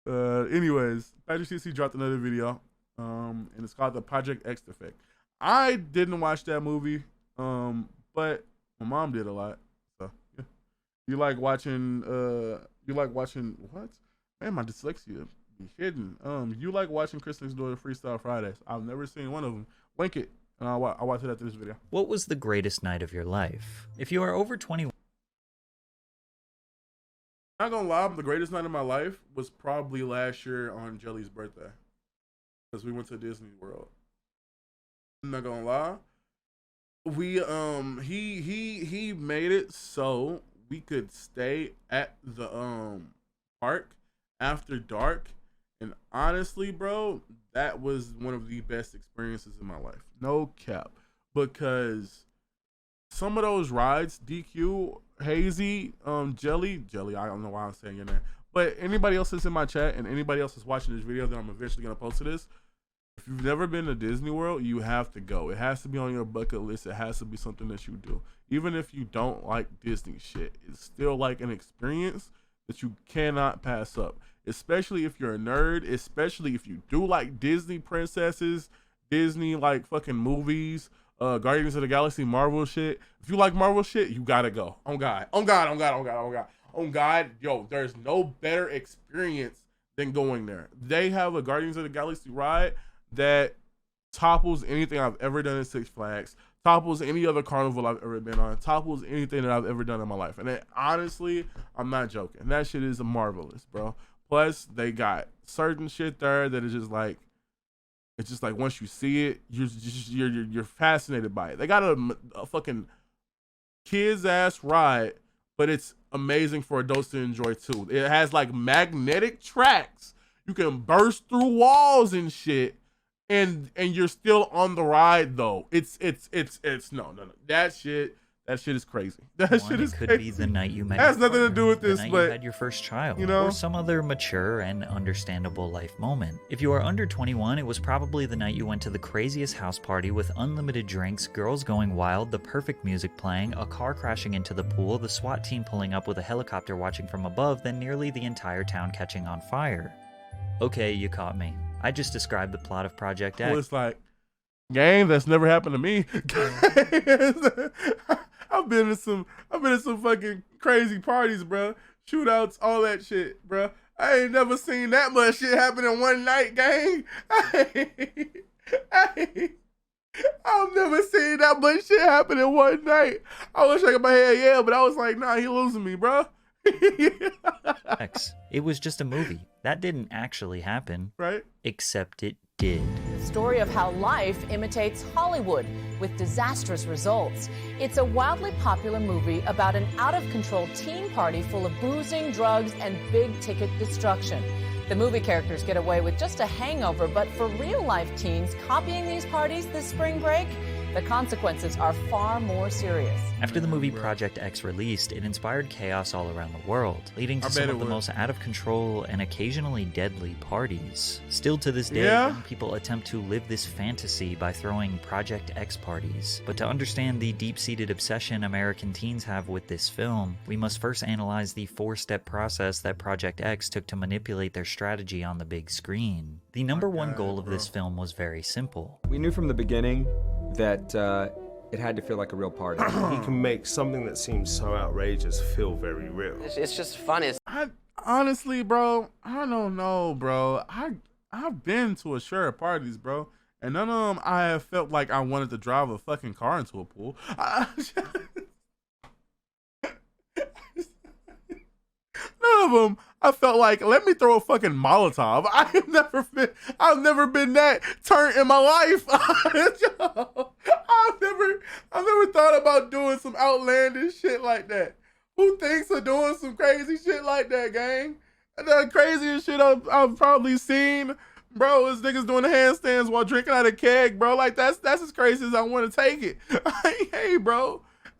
Anyways, Patrick CC dropped another video, and it's called the Project X Effect. I didn't watch that movie, but my mom did a lot. So yeah. You like watching? You like watching what? Man, my dyslexia be hidden. You like watching Chris Next Door Freestyle Fridays? I've never seen one of them. Link it, and I'll watch it after this video. What was the greatest night of your life? If you are over 21. Not gonna lie, the greatest night of my life was probably last year on Jelly's birthday, because we went to Disney World. I'm not gonna lie, we he made it so we could stay at the park after dark, and honestly, bro, that was one of the best experiences in my life. No cap, because some of those rides, DQ, Hazy, Jelly, I don't know why I'm saying your name, but anybody else that's in my chat and anybody else that's watching this video that I'm eventually gonna post to this, if you've never been to Disney World, you have to go. It has to be on your bucket list. It has to be something that you do. Even if you don't like Disney shit, it's still like an experience that you cannot pass up. Especially if you're a nerd, especially if you do like Disney princesses, Disney like fucking movies, Guardians of the Galaxy, Marvel shit. If you like Marvel shit, you gotta go. On God. Yo, there's no better experience than going there. They have a Guardians of the Galaxy ride that topples anything I've ever done in Six Flags, topples any other carnival I've ever been on, topples anything that I've ever done in my life. And it, honestly, I'm not joking. That shit is marvelous, bro. Plus, they got certain shit there that is just like, it's just like once you see it, you're fascinated by it. They got a fucking kids ass ride, but it's amazing for adults to enjoy too. It has like magnetic tracks. You can burst through walls and shit, and you're still on the ride though. It's no. That shit is crazy. That shit is could crazy. Be the night you met. It has nothing to do with this, the night but you had your first child, you know, or some other mature and understandable life moment. If you are under 21, it was probably the night you went to the craziest house party with unlimited drinks, girls going wild, the perfect music playing, a car crashing into the pool, the SWAT team pulling up with a helicopter watching from above, then nearly the entire town catching on fire. Okay, you caught me. I just described the plot of Project X. Well, it's like, gang, that's never happened to me. I've been to some fucking crazy parties, bro. Shootouts, all that shit, bro. I ain't never seen that much shit happen in one night, gang. I've never seen that much shit happen in one night. I was shaking my head, yeah, but I was like, nah, he losing me, bro. It was just a movie. That didn't actually happen. Right? Except it did. Story of how life imitates Hollywood with disastrous results. It's a wildly popular movie about an out-of-control teen party full of boozing, drugs, and big-ticket destruction. The movie characters get away with just a hangover, but for real-life teens copying these parties this spring break, the consequences are far more serious. After the movie Project X released, it inspired chaos all around the world, leading to some of the most out-of-control and occasionally deadly parties. Still to this day, young people attempt to live this fantasy by throwing Project X parties. But to understand the deep-seated obsession American teens have with this film, we must first analyze the four-step process that Project X took to manipulate their strategy on the big screen. The number one goal of this film was very simple. We knew from the beginning that it had to feel like a real party. He can make something that seems so outrageous feel very real. It's just fun. Honestly, bro, I don't know, bro. I've been to Assura parties, bro, and none of them I have felt like I wanted to drive a fucking car into a pool. None of them I felt like, let me throw a fucking Molotov. I've never been that turned in my life. I've never thought about doing some outlandish shit like that. Who thinks of doing some crazy shit like that, gang? The craziest shit I've probably seen, bro, is niggas doing the handstands while drinking out of keg, bro. Like that's as crazy as I want to take it.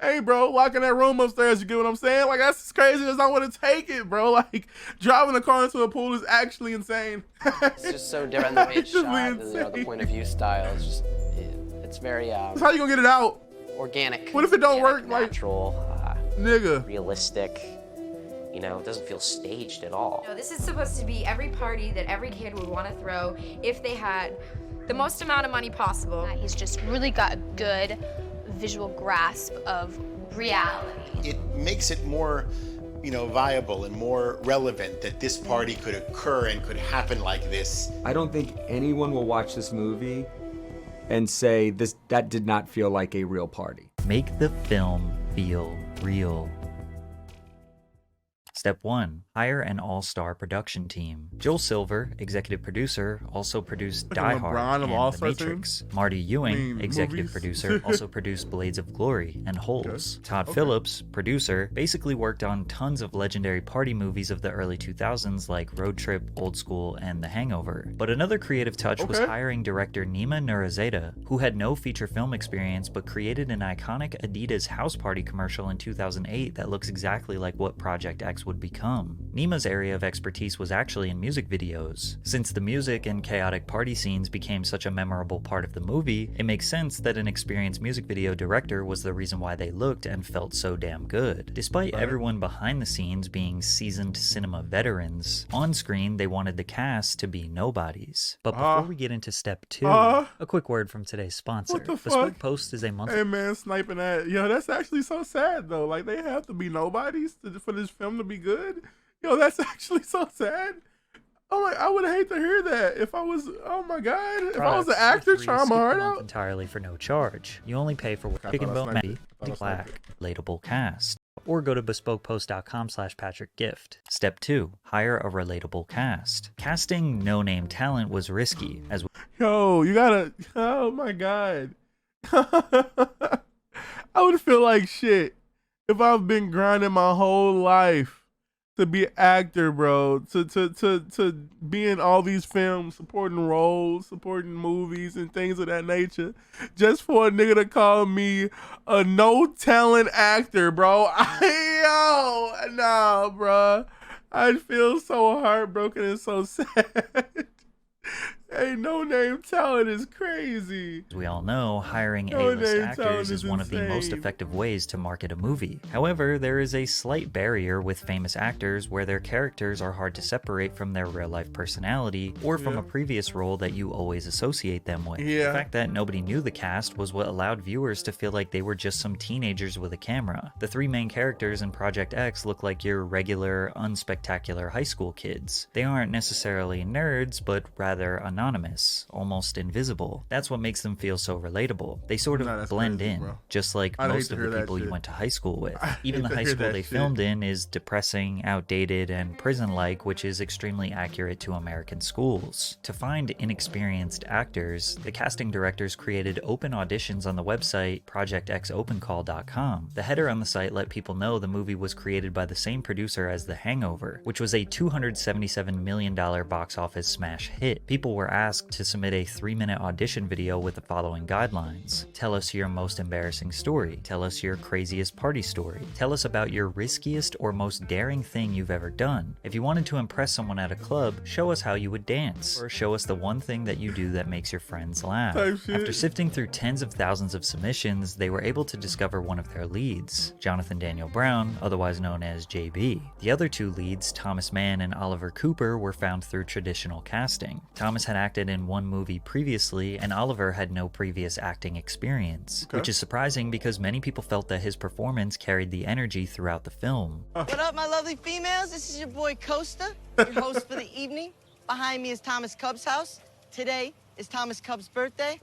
Hey, bro, locking that room upstairs, you get what I'm saying? Like, that's as crazy as I want to take it, bro. Like, driving a car into a pool is actually insane. It's just so different the way it's shot, and, the point of view style. It's just, it's very, so how you gonna get it out? Organic. What if it don't work? Natural, nigga. Realistic. You know, it doesn't feel staged at all. No, this is supposed to be every party that every kid would want to throw if they had the most amount of money possible. He's just really got a good visual grasp of reality. It makes it more, viable and more relevant that this party could occur and could happen like this. I don't think anyone will watch this movie and say that did not feel like a real party. Make the film feel real. Step 1. Hire an all-star production team. Joel Silver, executive producer, also produced Die Hard and The Matrix. Marty Ewing, executive producer, also produced Blades of Glory and Holes. Todd Phillips, producer, basically worked on tons of legendary party movies of the early 2000s like Road Trip, Old School, and The Hangover. But another creative touch was hiring director Nima Nurazada, who had no feature film experience but created an iconic Adidas house party commercial in 2008 that looks exactly like what Project X would become. Nima's area of expertise was actually in music videos. Since the music and chaotic party scenes became such a memorable part of the movie, it makes sense that an experienced music video director was the reason why they looked and felt so damn good. Despite everyone behind the scenes being seasoned cinema veterans, on screen they wanted the cast to be nobodies. But before we get into step 2, a quick word from today's sponsor. What the Bespoke fuck? Post is a monthly... Hey man, sniping that. Yo, that's actually so sad though. Like they have to be nobodies for this film to be good. Yo, that's actually so sad. Oh my, I would hate to hear that if I was, oh my God, if I was an actor trying my heart out. Entirely for no charge. You only pay for what chicken bone maybe, black, relatable cast. Or go to bespokepost.com/PatrickGift. Step 2. Hire a relatable cast. Casting no-name talent was risky, as Yo, you gotta, oh my God. I would feel like shit if I've been grinding my whole life to be an actor, bro, to be in all these films, supporting roles, supporting movies and things of that nature, just for a nigga to call me a no-talent actor, bro. Nah, bro. I feel so heartbroken and so sad. Hey, no-name talent is crazy. As we all know, hiring A-list actors is one of the most effective ways to market a movie. However, there is a slight barrier with famous actors where their characters are hard to separate from their real-life personality or from a previous role that you always associate them with. The fact that nobody knew the cast was what allowed viewers to feel like they were just some teenagers with a camera. The 3 main characters in Project X look like your regular, unspectacular high school kids. They aren't necessarily nerds, but rather anonymous, almost invisible. That's what makes them feel so relatable. They sort of blend in, just like most of the people you went to high school with. Even the high school they filmed in is depressing, outdated, and prison-like, which is extremely accurate to American schools. To find inexperienced actors, the casting directors created open auditions on the website projectxopencall.com. The header on the site let people know the movie was created by the same producer as The Hangover, which was a $277 million box office smash hit. People were asked to submit a 3-minute audition video with the following guidelines. Tell us your most embarrassing story. Tell us your craziest party story. Tell us about your riskiest or most daring thing you've ever done. If you wanted to impress someone at a club, show us how you would dance. Or show us the one thing that you do that makes your friends laugh. After sifting through tens of thousands of submissions, they were able to discover one of their leads, Jonathan Daniel Brown, otherwise known as JB. The other 2 leads, Thomas Mann and Oliver Cooper, were found through traditional casting. Thomas had acted in one movie previously, and Oliver had no previous acting experience, which is surprising because many people felt that his performance carried the energy throughout the film. What up, my lovely females? This is your boy Costa, your host for the evening. Behind me is Thomas Cub's house. Today is Thomas Cub's birthday,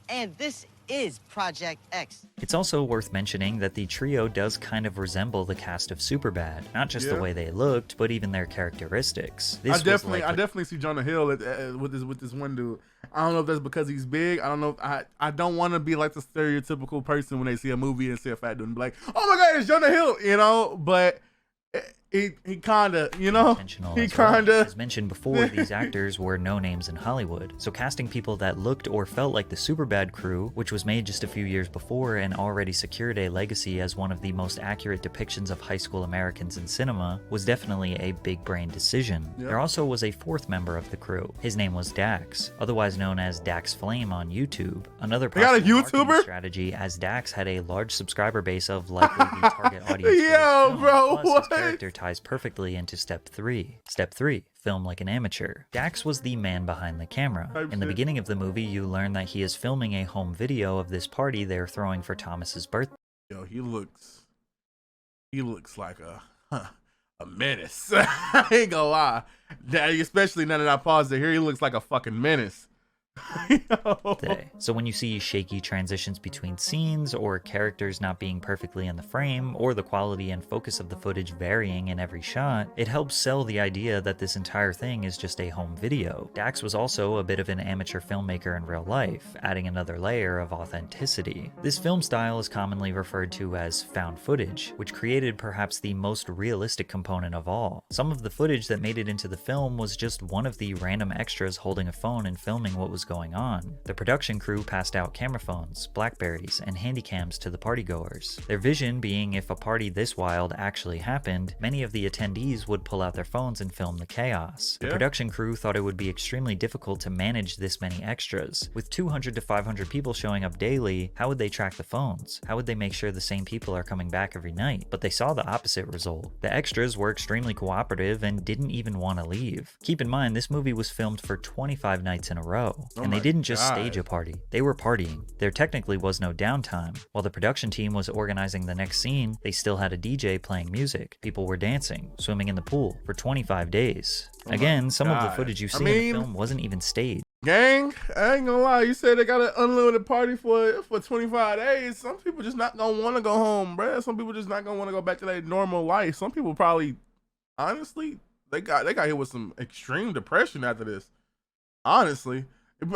and this is Project X. It's also worth mentioning that the trio does kind of resemble the cast of Superbad, not just the way they looked, but even their characteristics. I definitely see Jonah Hill with this one dude. I don't know if that's because he's big. I don't know. I don't want to be like the stereotypical person when they see a movie and see a fat dude and be like, "Oh my God, it's Jonah Hill," you know. But he kind of, you know, he kind of. As mentioned before, these actors were no names in Hollywood, so casting people that looked or felt like the Superbad crew, which was made just a few years before and already secured a legacy as one of the most accurate depictions of high school Americans in cinema, was definitely a big brain decision. There also was a 4th member of the crew. His name was Dax, otherwise known as Dax Flame on YouTube. Another possible marketing strategy, as Dax had a large subscriber base of likely the target audience. Yo, bro, what? His character ties perfectly into step 3. Step 3. Film like an amateur. Dax was the man behind the camera. In the beginning of the movie, you learn that he is filming a home video of this party they're throwing for Thomas's birthday. Yo, he looks like a menace. I ain't gonna lie. Especially now that I paused it here, he looks like a fucking menace. So when you see shaky transitions between scenes, or characters not being perfectly in the frame, or the quality and focus of the footage varying in every shot, it helps sell the idea that this entire thing is just a home video. Dax was also a bit of an amateur filmmaker in real life, adding another layer of authenticity. This film style is commonly referred to as found footage, which created perhaps the most realistic component of all. Some of the footage that made it into the film was just one of the random extras holding a phone and filming what was going on. The production crew passed out camera phones, Blackberries, and handycams to the partygoers. Their vision being if a party this wild actually happened, many of the attendees would pull out their phones and film the chaos. The production crew thought it would be extremely difficult to manage this many extras. With 200 to 500 people showing up daily, how would they track the phones? How would they make sure the same people are coming back every night? But they saw the opposite result. The extras were extremely cooperative and didn't even want to leave. Keep in mind, this movie was filmed for 25 nights in a row. And they didn't just stage a party, they were partying. There technically was no downtime. While the production team was organizing the next scene, they still had a DJ playing music. People were dancing, swimming in the pool for 25 days. Again, some of the footage you see in the film wasn't even staged. Gang, I ain't gonna lie, you said they got an unlimited party for 25 days. Some people just not gonna want to go home, bruh. Some people just not gonna want to go back to their normal life. Some people probably, honestly, they got hit with some extreme depression after this. Honestly.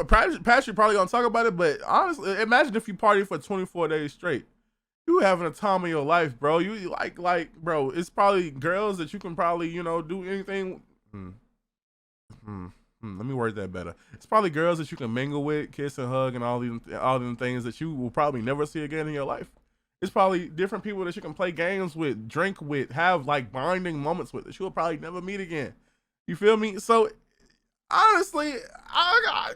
Patrick probably gonna talk about it, but honestly, imagine if you party for 24 days straight. You having a time of your life, bro. You like, bro. It's probably girls that you can probably, do anything. Let me word that better. It's probably girls that you can mingle with, kiss and hug, and all them things that you will probably never see again in your life. It's probably different people that you can play games with, drink with, have like bonding moments with that you will probably never meet again. You feel me? So. Honestly, I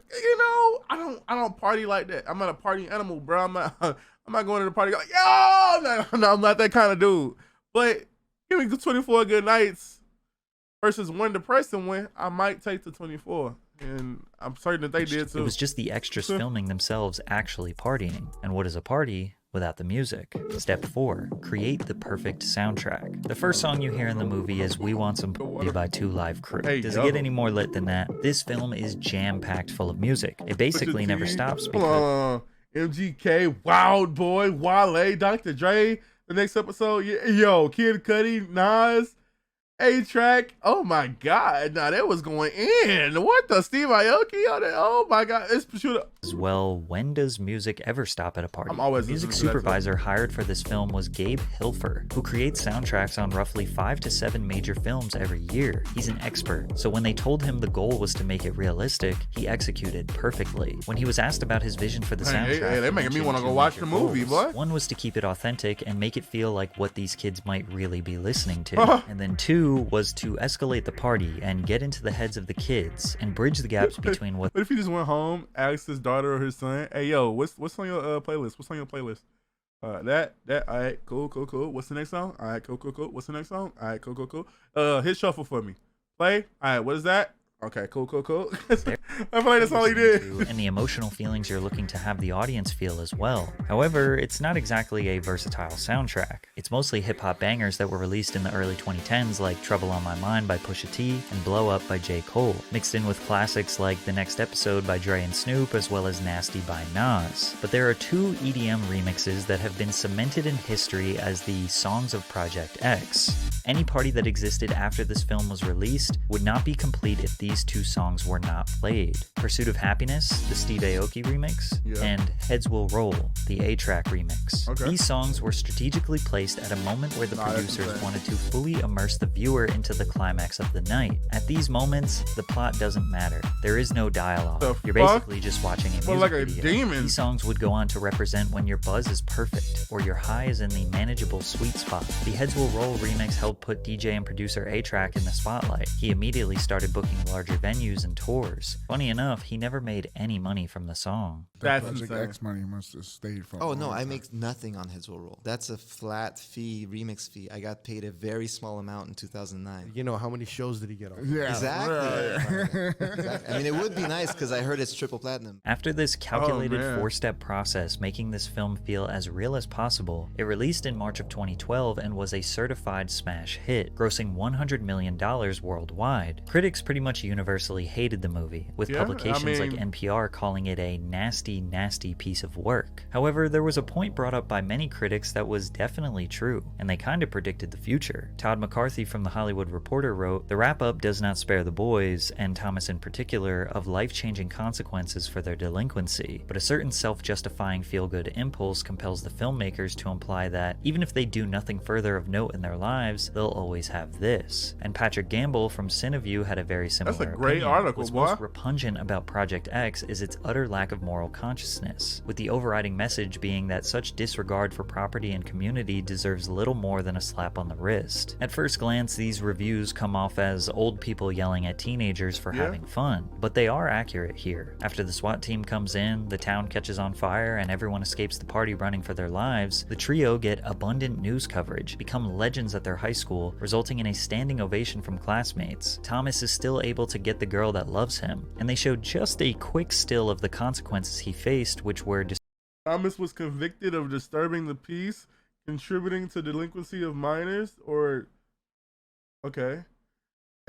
don't party like that. I'm not a party animal, bro. I'm not going to the party like, yo, no, I'm not that kind of dude. But give me 24 good nights versus one depressing one, I might take the 24. And I'm certain that they did too. It was just the extras filming themselves actually partying. And what is a party without the music? Step 4. Create the perfect soundtrack. The first song you hear in the movie is We Want Some Party by 2 Live Crew. Does it get any more lit than that? This film is jam-packed full of music. It basically never stops because... MGK, Wild Boy, Wale, Dr. Dre, the next episode, yo, Kid Cudi, Nas, A-Track. Oh my God, now that was going in. What the Steve Aoki on it? Oh my God, it's as well. When does music ever stop at a party? I'm always the music supervisor hired for this film was Gabe Hilfer, who creates soundtracks on roughly 5 to 7 major films every year. He's an expert, so when they told him the goal was to make it realistic, he executed perfectly. When he was asked about his vision for the soundtrack, they're making me want to go watch the movie, boy. One was to keep it authentic and make it feel like what these kids might really be listening to, and then 2 was to escalate the party and get into the heads of the kids and bridge the gaps between what. But if he just went home, asked his daughter or his son, "Hey, yo, what's on your playlist? What's on your playlist?" That. All right, cool. What's the next song? All right, cool. What's the next song? All right, cool. Hit shuffle for me. Play. All right, what is that? Okay, cool. I feel like that's all he did. And the emotional feelings you're looking to have the audience feel as well. However, it's not exactly a versatile soundtrack. It's mostly hip-hop bangers that were released in the early 2010s like Trouble on My Mind by Pusha T and Blow Up by J. Cole, mixed in with classics like The Next Episode by Dre and Snoop as well as Nasty by Nas. But there are 2 EDM remixes that have been cemented in history as the Songs of Project X. Any party that existed after this film was released would not be complete if these 2 songs were not played. Pursuit of Happiness, the Steve Aoki remix, and Heads Will Roll, the A-Track remix. These songs were strategically placed at a moment where the producers wanted to fully immerse the viewer into the climax of the night. At these moments, the plot doesn't matter. There is no dialogue. You're basically just watching a music video. Demon. These songs would go on to represent when your buzz is perfect or your high is in the manageable sweet spot. The Heads Will Roll remix helped put DJ and producer A-Track in the spotlight. He immediately started booking large larger venues and tours. Funny enough, he never made any money from the song. That's Project insane. X money must have stayed for. Oh no, I make nothing on his roll. That's a flat fee, remix fee. I got paid a very small amount in 2009. You know, how many shows did he get on? Yeah, exactly. Exactly. I mean, it would be nice because I heard it's triple platinum. After this calculated four-step process making this film feel as real as possible, it released in March of 2012 and was a certified smash hit, grossing $100 million worldwide. Critics pretty much universally hated the movie, with publications like NPR calling it a nasty, nasty piece of work. However, there was a point brought up by many critics that was definitely true, and they kind of predicted the future. Todd McCarthy from The Hollywood Reporter wrote, "The wrap-up does not spare the boys, and Thomas in particular, of life-changing consequences for their delinquency, but a certain self-justifying feel-good impulse compels the filmmakers to imply that, even if they do nothing further of note in their lives, they'll always have this." And Patrick Gamble from Cineview had a very similar That's a great opinion. article, What's boy. most repugnant about Project X is its utter lack of moral consciousness, with the overriding message being that such disregard for property and community deserves little more than a slap on the wrist. At first glance, these reviews come off as old people yelling at teenagers for having fun, but they are accurate here. After the SWAT team comes in, the town catches on fire, and everyone escapes the party running for their lives, the trio get abundant news coverage, become legends at their high school, resulting in a standing ovation from classmates. Thomas is still able to get the girl that loves him, and they showed just a quick still of the consequences he faced, which were Thomas was convicted of disturbing the peace, contributing to delinquency of minors,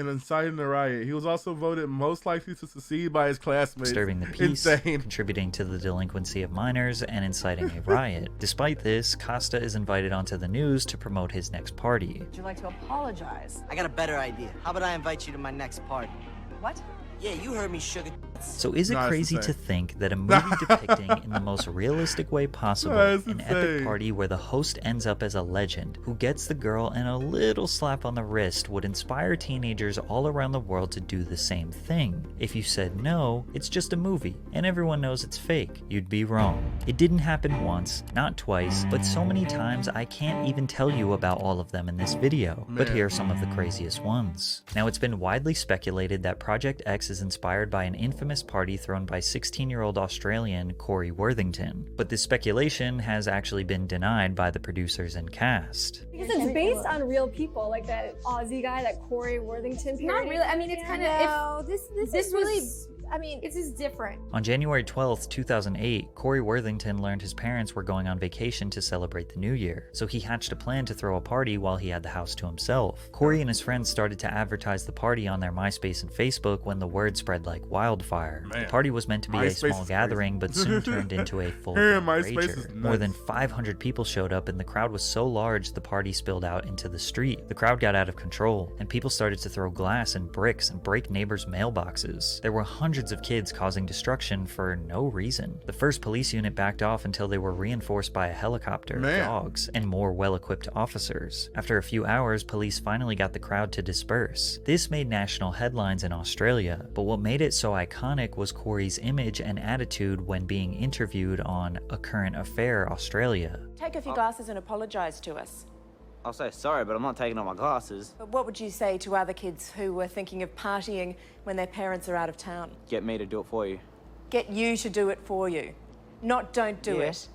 and inciting a riot. He was also voted most likely to succeed by his classmates. Disturbing the peace, contributing to the delinquency of minors, and inciting a riot. Despite this, Costa is invited onto the news to promote his next party. Would you like to apologize? I got a better idea. How about I invite you to my next party? What? Yeah, you heard me, sugar. So is it crazy to think that a movie depicting in the most realistic way possible an epic party where the host ends up as a legend who gets the girl and a little slap on the wrist would inspire teenagers all around the world to do the same thing? If you said no, it's just a movie and everyone knows it's fake, you'd be wrong. It didn't happen once, not twice, but so many times I can't even tell you about all of them in this video. But here are some of the craziest ones. Now, it's been widely speculated that Project X is inspired by an infamous party thrown by 16-year-old Australian Corey Worthington, but this speculation has actually been denied by the producers and cast. Because it's based on real people, like that Aussie guy, that Corey Worthington. Not really. I mean, it's kind of. This is really. I mean, this is different. On January 12th, 2008, Corey Worthington learned his parents were going on vacation to celebrate the new year, so he hatched a plan to throw a party while he had the house to himself. Corey and his friends started to advertise the party on their MySpace and Facebook when the word spread like wildfire. The party was meant to be a small gathering, but soon turned into a full-blown rager. More than 500 people showed up, and the crowd was so large the party spilled out into the street. The crowd got out of control, and people started to throw glass and bricks and break neighbors' mailboxes. There were hundreds of kids causing destruction for no reason. The first police unit backed off until they were reinforced by a helicopter, dogs, and more well-equipped officers. After a few hours, police finally got the crowd to disperse. This made national headlines in Australia, but what made it so iconic was Corey's image and attitude when being interviewed on A Current Affair Australia. Take off your glasses and apologise to us. I'll say sorry, but I'm not taking off my glasses. But what would you say to other kids who were thinking of partying when their parents are out of town? Get me to do it for you. Get you to do it for you. Not don't do it.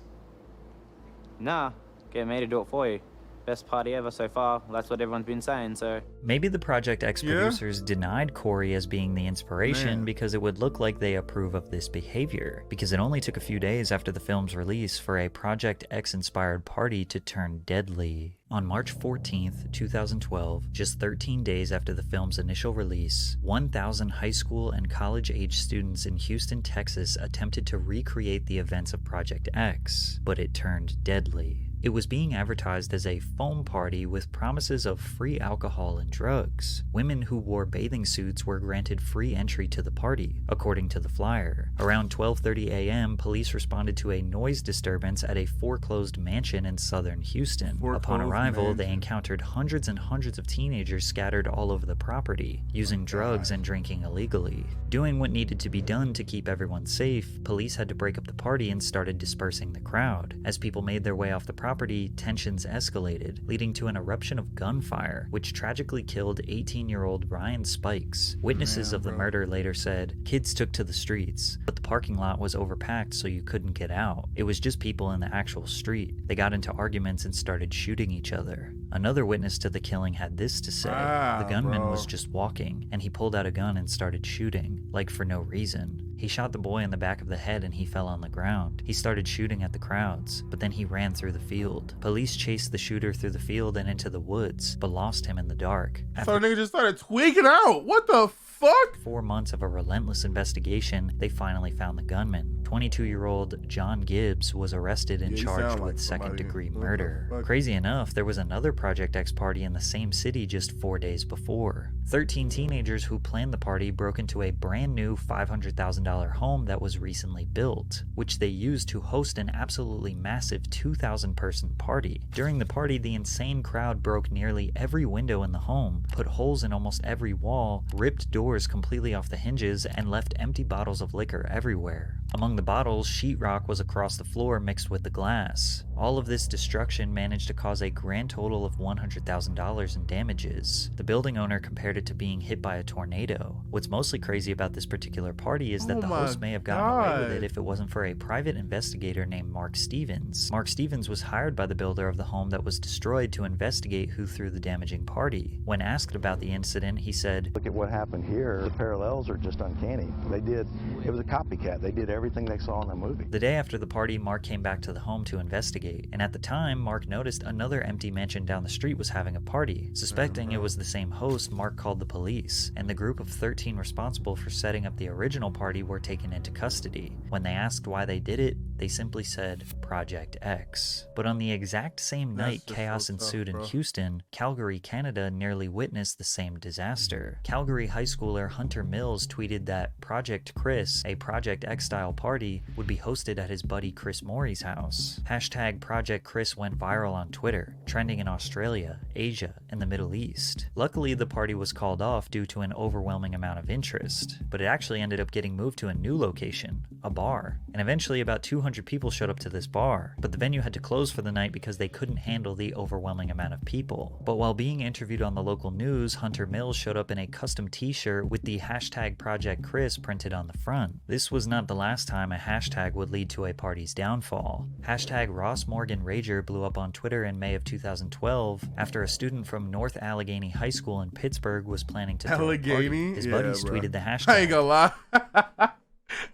Nah, get me to do it for you. Best party ever so far. That's what everyone's been saying, so... Maybe the Project X producers denied Corey as being the inspiration because it would look like they approve of this behavior, because it only took a few days after the film's release for a Project X-inspired party to turn deadly. On March 14th, 2012, just 13 days after the film's initial release, 1,000 high school and college-age students in Houston, Texas attempted to recreate the events of Project X, but it turned deadly. It was being advertised as a foam party with promises of free alcohol and drugs. Women who wore bathing suits were granted free entry to the party, according to the flyer. Around 12:30 a.m., police responded to a noise disturbance at a foreclosed mansion in southern Houston. Upon arrival, they encountered hundreds and hundreds of teenagers scattered all over the property, using drugs and drinking illegally. Doing what needed to be done to keep everyone safe, police had to break up the party and started dispersing the crowd. As people made their way off the property, property, tensions escalated, leading to an eruption of gunfire, which tragically killed 18-year-old Ryan Spikes. Witnesses of the murder later said, kids took to the streets, but the parking lot was overpacked so you couldn't get out. It was just people in the actual street. They got into arguments and started shooting each other. Another witness to the killing had this to say, the gunman was just walking, and he pulled out a gun and started shooting, like for no reason. He shot the boy in the back of the head and he fell on the ground. He started shooting at the crowds, but then he ran through the field. Police chased the shooter through the field and into the woods, but lost him in the dark. So the nigga just started tweaking out. What the fuck? 4 months of a relentless investigation, they finally found the gunman. 22-year-old John Gibbs was arrested and charged with second-degree murder. Crazy enough, there was another Project X party in the same city just 4 days before. 13 teenagers who planned the party broke into a brand new $500,000 home that was recently built, which they used to host an absolutely massive 2,000-person party. During the party, the insane crowd broke nearly every window in the home, put holes in almost every wall, ripped doors completely off the hinges, and left empty bottles of liquor everywhere. Among the bottles, sheetrock was across the floor mixed with the glass. All of this destruction managed to cause a grand total of $100,000 in damages. The building owner compared it to being hit by a tornado. What's mostly crazy about this particular party is that the host may have gotten away with it if it wasn't for a private investigator named Mark Stevens. Mark Stevens was hired by the builder of the home that was destroyed to investigate who threw the damaging party. When asked about the incident, he said, "Look at what happened here. The parallels are just uncanny. It was a copycat. They did everything they saw in the movie." The day after the party, Mark came back to the home to investigate, and at the time, Mark noticed another empty mansion down the street was having a party. Suspecting it was the same host, Mark called the police, and the group of 13 responsible for setting up the original party were taken into custody. When they asked why they did it, they simply said Project X. But on the exact same night chaos ensued in Houston, Calgary, Canada nearly witnessed the same disaster. Calgary high schooler Hunter Mills tweeted that Project Chris, a Project X-style party, would be hosted at his buddy Chris Morey's house. Hashtag Project Chris went viral on Twitter, trending in Australia, Asia, and the Middle East. Luckily, the party was called off due to an overwhelming amount of interest, but it actually ended up getting moved to a new location, a bar, and eventually about 200 people showed up to this bar, but the venue had to close for the night because they couldn't handle the overwhelming amount of people. But while being interviewed on the local news, Hunter Mills showed up in a custom t-shirt with the hashtag Project Chris printed on the front. This was not the last time a hashtag would lead to a party's downfall. Hashtag Ross Morgan Rager blew up on Twitter in May of 2012 after a student from North Allegheny High School in Pittsburgh was planning to throw a party. His buddies tweeted the hashtag. I ain't gonna lie.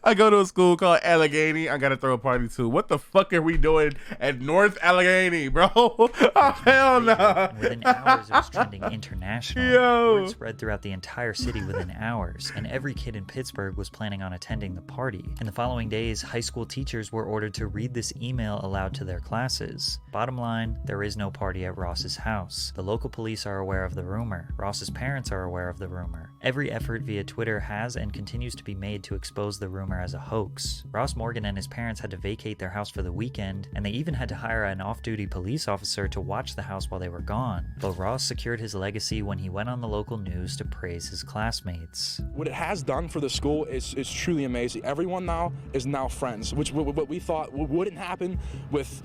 I go to a school called Allegheny. I gotta throw a party too. What the fuck are we doing at North Allegheny, bro? Oh, hell no. Within hours, it was trending international. Yo. Word spread throughout the entire city within hours, and every kid in Pittsburgh was planning on attending the party. In the following days, high school teachers were ordered to read this email aloud to their classes. Bottom line, there is no party at Ross's house. The local police are aware of the rumor. Ross's parents are aware of the rumor. Every effort via Twitter has and continues to be made to expose the rumor as a hoax. Ross Morgan and his parents had to vacate their house for the weekend, and they even had to hire an off-duty police officer to watch the house while they were gone. But Ross secured his legacy when he went on the local news to praise his classmates. What it has done for the school is truly amazing. Everyone now is friends, which what we thought wouldn't happen with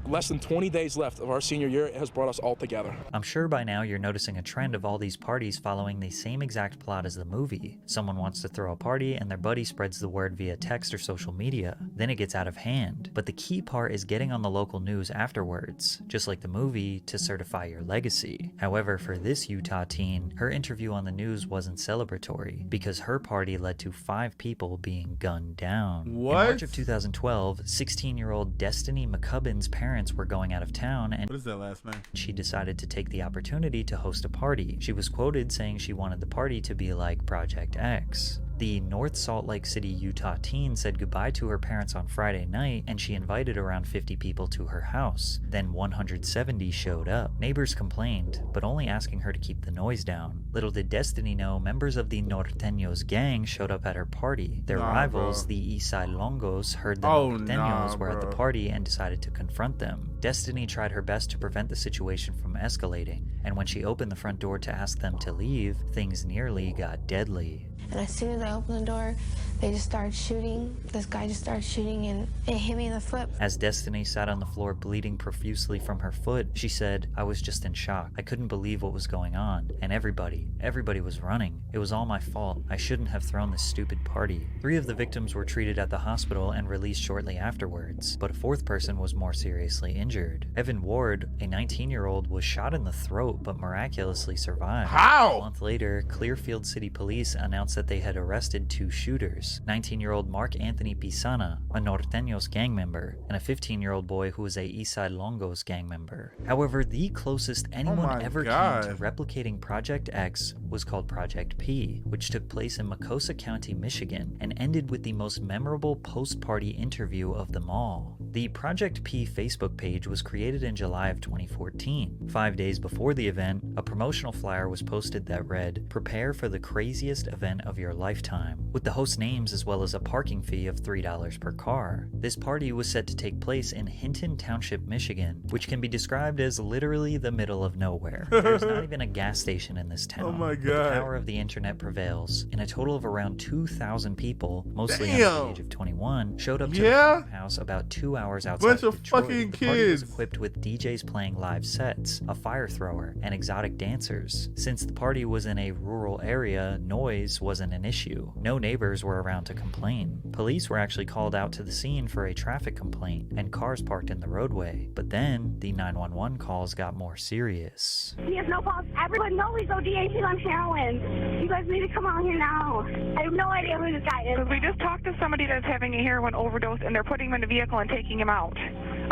less than 20 days left of our senior year. It has brought us all together. I'm sure by now you're noticing a trend of all these parties following the same exact plot as the movie. Someone wants to throw a party and their buddy spreads the word via text or social media. Then it gets out of hand. But the key part is getting on the local news afterwards, just like the movie, to certify your legacy. However, for this Utah teen, her interview on the news wasn't celebratory because her party led to 5 people being gunned down. What? In March of 2012, 16-year-old Destiny McCubbin's parents were going out of town and what is that last name? She decided to take the opportunity to host a party. She was quoted saying she wanted the party to be like Project X. The North Salt Lake City, Utah teen said goodbye to her parents on Friday night, and she invited around 50 people to her house. Then 170 showed up. Neighbors complained, but only asking her to keep the noise down. Little did Destiny know, members of the Norteños gang showed up at her party. Their rivals, the Eastside Longos, heard the Norteños were at the party and decided to confront them. Destiny tried her best to prevent the situation from escalating, and when she opened the front door to ask them to leave, things nearly got deadly. And as soon as I opened the door, they just started shooting. This guy just started shooting and it hit me in the foot. As Destiny sat on the floor bleeding profusely from her foot, she said, "I was just in shock. I couldn't believe what was going on. And everybody was running. It was all my fault. I shouldn't have thrown this stupid party." 3 of the victims were treated at the hospital and released shortly afterwards, but a 4th person was more seriously injured. Evan Ward, a 19-year-old, was shot in the throat but miraculously survived. How? A month later, Clearfield City Police announced that they had arrested 2 shooters, 19-year-old Mark Anthony Pisana, a Norteños gang member, and a 15-year-old boy who was a Eastside Longos gang member. However, the closest anyone ever came to replicating Project X was called Project P, which took place in Macosa County, Michigan, and ended with the most memorable post-party interview of them all. The Project P Facebook page was created in July of 2014. 5 days before the event, a promotional flyer was posted that read, "Prepare for the craziest event of your lifetime," with the host names as well as a parking fee of $3 per car. This party was said to take place in Hinton Township, Michigan, which can be described as literally the middle of nowhere. There's not even a gas station in this town. Oh my But the God. power of the internet prevails, and a total of around 2,000 people, mostly under the age of 21, showed up to the farmhouse about 2 hours outside Bunch of Detroit. fucking The party was kids. equipped with DJs playing live sets, a fire thrower, and exotic dancers. Since the party was in a rural area, noise wasn't an issue. No neighbors were around to complain. Police were actually called out to the scene for a traffic complaint, and cars parked in the roadway. But then, the 911 calls got more serious. He has no pulse. Everyone knows he's ODA. He's on heroin. You guys need to come out here now. I have no idea who this guy is. We just talked to somebody that's having a heroin overdose, and they're putting him in a vehicle and taking him out.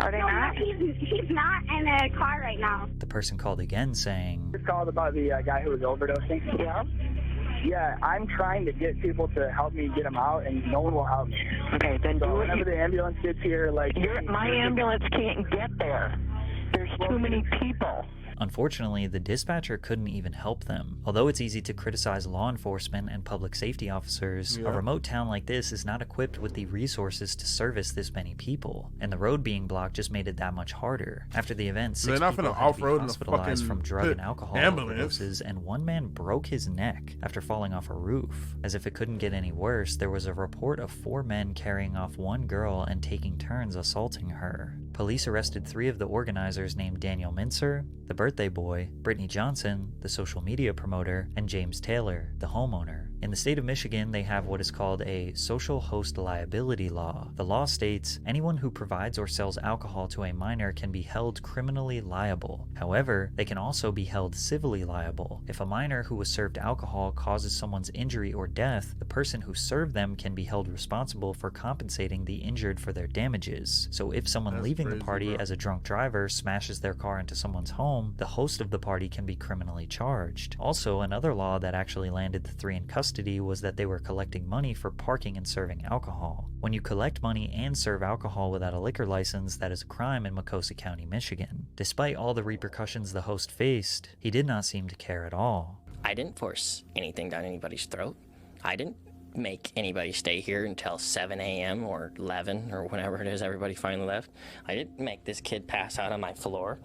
Are they not? He's not in a car right now. The person called again saying, Just called about the guy who was overdosing. Yeah. Yeah, I'm trying to get people to help me get him out, and no one will help me. Okay, then so whenever the ambulance gets here, like my ambulance can't get there. There's too many people. Unfortunately, the dispatcher couldn't even help them. Although it's easy to criticize law enforcement and public safety officers, a remote town like this is not equipped with the resources to service this many people, and the road being blocked just made it that much harder. After the event, 6 people had to be hospitalized from drug and alcohol overdoses, and 1 man broke his neck after falling off a roof. As if it couldn't get any worse, there was a report of 4 men carrying off 1 girl and taking turns assaulting her. Police arrested 3 of the organizers named Daniel Mincer, the birthday boy, Brittany Johnson, the social media promoter, and James Taylor, the homeowner. In the state of Michigan, they have what is called a social host liability law. The law states anyone who provides or sells alcohol to a minor can be held criminally liable. However, they can also be held civilly liable. If a minor who was served alcohol causes someone's injury or death, the person who served them can be held responsible for compensating the injured for their damages. So if someone leaving the party as a drunk driver smashes their car into someone's home, the host of the party can be criminally charged. Also, another law that actually landed the 3 in custody was that they were collecting money for parking and serving alcohol. When you collect money and serve alcohol without a liquor license, that is a crime in Macosa County, Michigan. Despite all the repercussions the host faced, he did not seem to care at all. I didn't force anything down anybody's throat. I didn't make anybody stay here until 7 a.m. or 11 or whenever it is everybody finally left. I didn't make this kid pass out on my floor.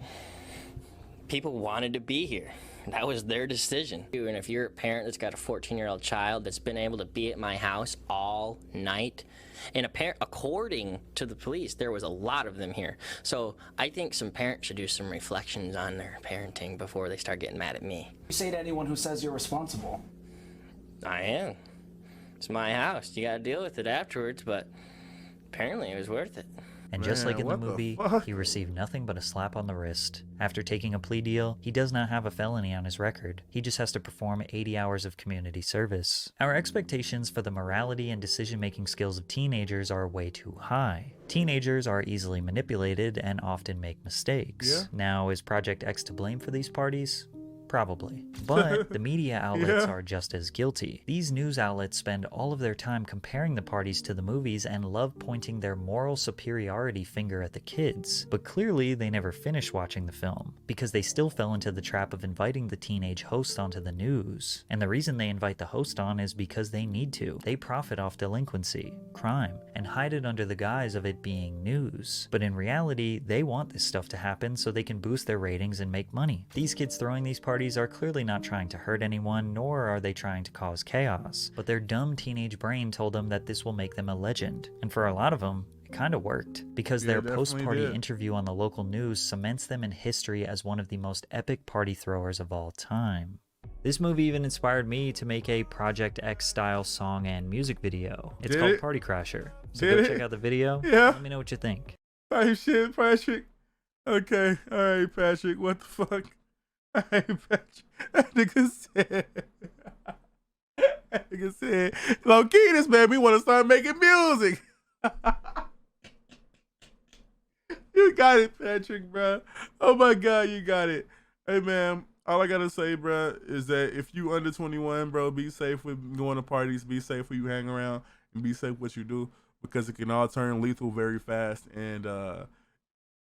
People wanted to be here. That was their decision. And if you're a parent that's got a 14-year-old child that's been able to be at my house all night, and according to the police, there was a lot of them here. So I think some parents should do some reflections on their parenting before they start getting mad at me. You say to anyone who says you're responsible. I am. It's my house. You gotta deal with it afterwards, but apparently it was worth it. And just like in the movie, he received nothing but a slap on the wrist. After taking a plea deal, he does not have a felony on his record. He just has to perform 80 hours of community service. Our expectations for the morality and decision-making skills of teenagers are way too high. Teenagers are easily manipulated and often make mistakes. Now, is Project X to blame for these parties? Probably. But the media outlets are just as guilty. These news outlets spend all of their time comparing the parties to the movies and love pointing their moral superiority finger at the kids. But clearly they never finished watching the film, because they still fell into the trap of inviting the teenage host onto the news. And the reason they invite the host on is because they need to. They profit off delinquency, crime, and hide it under the guise of it being news. But in reality, they want this stuff to happen so they can boost their ratings and make money. These kids throwing these parties parties are clearly not trying to hurt anyone, nor are they trying to cause chaos, but their dumb teenage brain told them that this will make them a legend. And for a lot of them, it kind of worked, because their post-party interview on the local news cements them in history as one of the most epic party throwers of all time. This movie even inspired me to make a Project X style song and music video. It's called Party Crasher. So go check out the video. Yeah. Let me know what you think. Oh shit, Patrick. Okay, all right, Patrick. What the fuck? All right, Patrick. That nigga said, low key, this made me want to start making music. You got it, Patrick, bro. Oh my God, you got it. Hey, man, all I gotta say, bro, is that if you under 21, bro, be safe with going to parties, be safe when you hang around, and be safe what you do, because it can all turn lethal very fast, and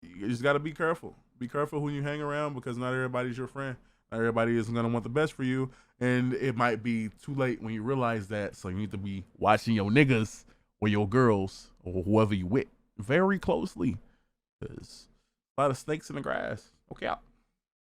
you just gotta be careful. Be careful who you hang around, because not everybody's your friend. Not everybody is gonna want the best for you, and it might be too late when you realize that, so you need to be watching your niggas or your girls or whoever you with very closely. There's a lot of snakes in the grass. Okay, out.